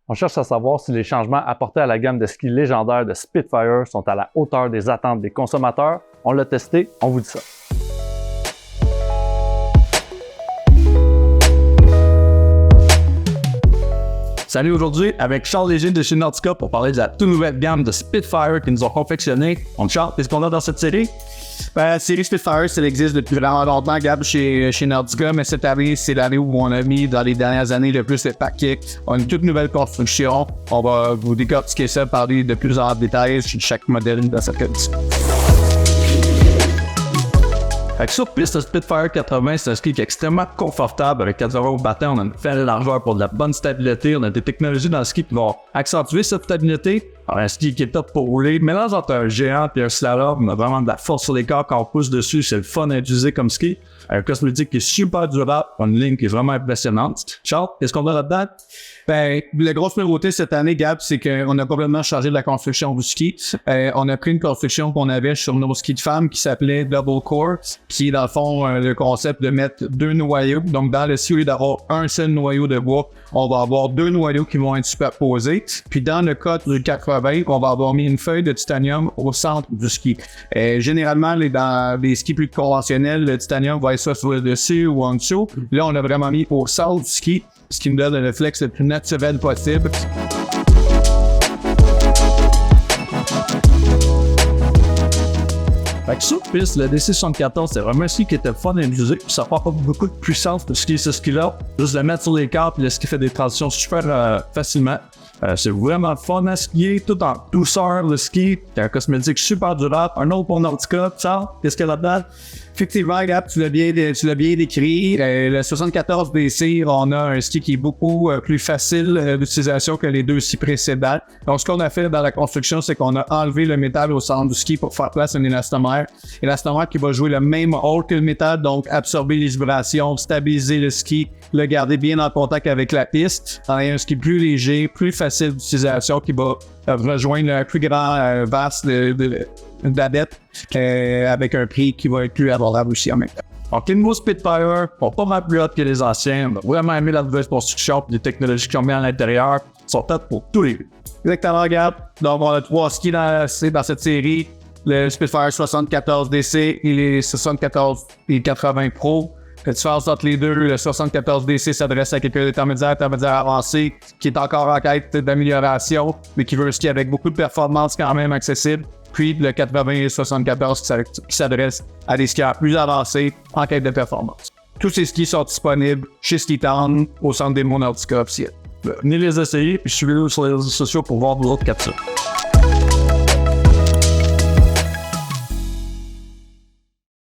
On cherche à savoir si les changements apportés à la gamme de skis légendaires de Spitfire sont à la hauteur des attentes des consommateurs. On l'a testé, on vous dit ça. Salut, aujourd'hui avec Charles Léger de chez Nautica pour parler de la toute nouvelle gamme de Spitfire qu'ils nous ont confectionné. Donc Charles, qu'est-ce qu'on a dans cette série? La série Spitfire, ça existe depuis vraiment longtemps, Gab, chez Nautica, mais cette année, c'est l'année où on a mis dans les dernières années le plus de paquets. On a une toute nouvelle construction. On va vous décortiquer ça, parler de plus en détail sur chaque modèle dans cette condition. Avec sur piste, le Spitfire 80, c'est un ski qui est extrêmement confortable avec 80 au battant. On a une belle largeur pour de la bonne stabilité. On a des technologies dans le ski qui vont accentuer cette stabilité. Alors, un ski qui est top pour rouler. Mélange entre un géant et un slalom. On a vraiment de la force sur les corps quand on pousse dessus. C'est le fun à utiliser comme ski. Un cosmétique qui est super durable. Une ligne qui est vraiment impressionnante. Charles, qu'est-ce qu'on a là-dedans? Ben, la grosse nouveauté cette année, Gab, c'est qu'on a complètement changé de la construction du ski. On a pris une construction qu'on avait sur nos skis de femmes qui s'appelait Double Core, qui est dans le fond le concept de mettre deux noyaux. Donc, dans le ski, au lieu d'avoir un seul noyau de bois, on va avoir deux noyaux qui vont être superposés. Puis, dans le cas du 80, on va avoir mis une feuille de titanium au centre du ski. Généralement, dans les skis plus conventionnels, le titanium va être soit sur le dessus ou en dessous. Là, on a vraiment mis au centre du ski, ce qui nous donne le réflexe le plus naturel possible. Fait que sur piste, le DC74, c'est vraiment un ski qui était fun à utiliser. Ça prend pas beaucoup de puissance pour skier ce ski-là. Juste le mettre sur les câbles, puis le ski fait des transitions super facilement. C'est vraiment fun à skier, tout en douceur, le ski. C'est un cosmétique super durable. Un autre pour Nautica, ça, qu'est-ce qu'il y a là-dedans? Effectivement, Gab, tu l'as bien décrit. Le 74 DC, on a un ski qui est beaucoup plus facile d'utilisation que les deux skis précédents. Donc, ce qu'on a fait dans la construction, c'est qu'on a enlevé le métal au centre du ski pour faire place à un élastomère. Élastomère qui va jouer le même rôle que le métal, donc absorber les vibrations, stabiliser le ski, le garder bien en contact avec la piste. On a un ski plus léger, plus facile d'utilisation qui va rejoindre le plus grand vaste d'adeptes avec un prix qui va être plus abordable aussi en même temps. Donc, les nouveaux Spitfire sont pas mal plus hot que les anciens. On a vraiment aimé la nouvelle construction et les technologies qu'ils ont mis à l'intérieur. Ils sont top pour tous les goûts. Exactement, Gab. Donc, on a trois skis dans cette série. Le Spitfire 74 DC et les 74 et 80 Pro. La différence entre les deux, le 74 DC s'adresse à quelqu'un d'intermédiaire avancé qui est encore en quête d'amélioration, mais qui veut un ski avec beaucoup de performance quand même accessible. Puis le 80 et 74 qui s'adresse à des skieurs plus avancés en quête de performance. Tous ces skis sont disponibles chez Skitown au centre des Monts Nautica officiel. Venez les essayer, puis suivez-nous sur les réseaux sociaux pour voir d'autres capsules.